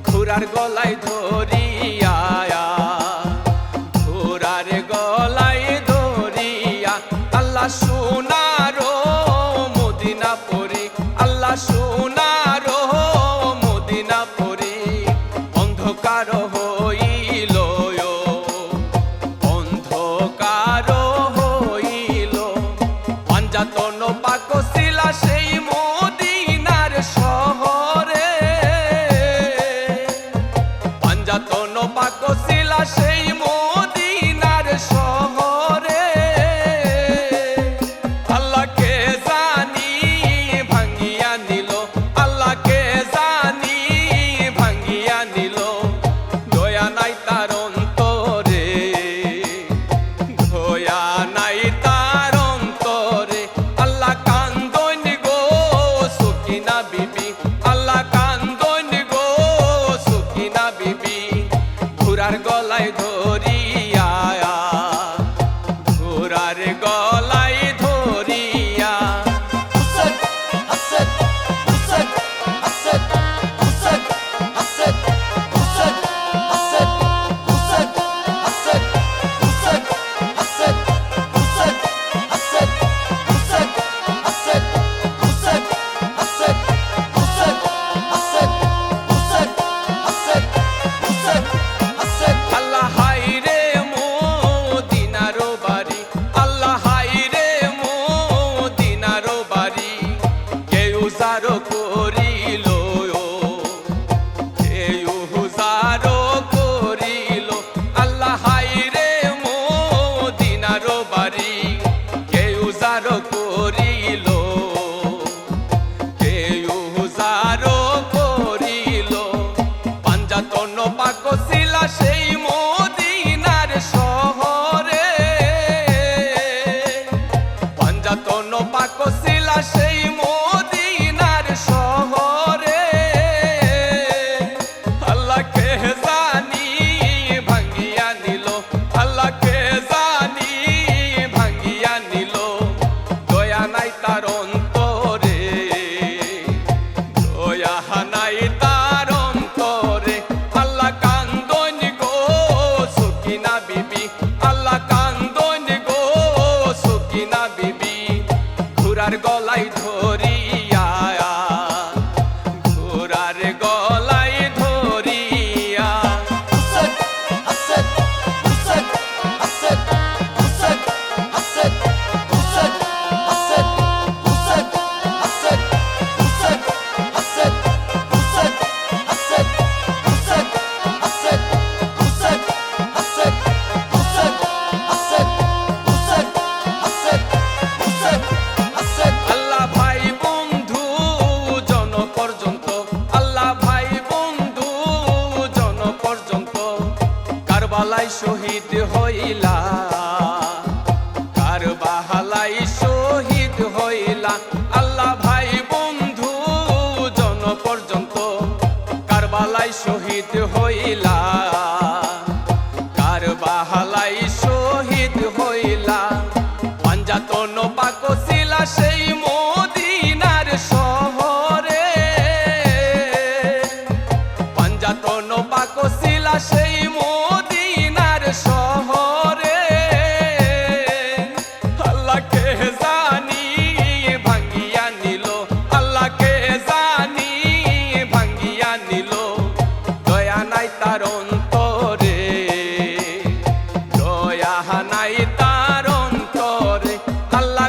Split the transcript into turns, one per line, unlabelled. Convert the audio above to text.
ঘোড়ার গলায় ধরিয়া ঘোড়ার গলায় ধরিয়া আল্লাহ সোনারো মদিনা পরি আল্লাহ সোনারো মদিনা পরি অন্ধকার হইল অন্ধকার হইল পাঞ্জাতন পাকশিলা সেই মদিনার শহরে পাঞ্জাতন পাকশিলা সেই মদিনার শহরে আল্লাহকে জানি ভাঙ্গিয়া নিল আল্লাহকে জানি ভাঙ্গিয়া নিল দয়া নাই তার অন্তরে দয়া নাই তার অন্তরে আল্লাহ কান্দন গো সুকিনা বিবি আল্লাহ কান্দন গো সুকিনা বিবি ঘোড়ার গলায় ধরিয়া ঘোড়ার গলায় ধরিয়া আল্লাহ হায়রে মদিনার বাড়ি আল্লাহ হায়রে মদিনার বাড়ি কেউ জারো করিল কেউ জারো করিল আল্লাহ হায়রে মদিনার বাড়ি কেউ জারো করিল কেউ জারো করিল পাঞ্জাতন পাকশিলা সেই মদিনার শহরে পাঞ্জাতন পাকশিলা সেই মদিনার শহরে আল্লাহকে জানি ভাঙ্গিয়া নিল আল্লাহকে জানি ভাঙ্গিয়া নিল দয়া নাই তার অন্তরে দয়া নাই তার অন্তরে আল্লাহ কান্দন গো সুকিনা বিবি আল্লাহ কান্দন গো সুকিনা বিবি ঘোড়ার গলায় ধরিয়া ঘোড়ার গলায় ধরিয়া আল্লাহ ভাই বন্ধু জন পর্যন্ত আল্লাহ ভাই বন্ধু জন পর্যন্ত কারবালায় শহীদ হইলা কারবালায় শহীদ হইলা আল্লাহ ভাই বন্ধু জন পর্যন্ত কারবালায় শহীদ হইলা কারবালায় শহীদ হইলা পাঞ্জাতন পাকশিলা সেই মদিনার শহরে পাঞ্জাতন পাকশিলা সেই মদিনার শহরে আল্লাহকে জানি ভাঙ্গিয়া নিল আল্লাহকে জানি ভাঙ্গিয়া নিল দয়া নাই তার অন্তরে দয়া নাই তার অন্তরে আল্লাহ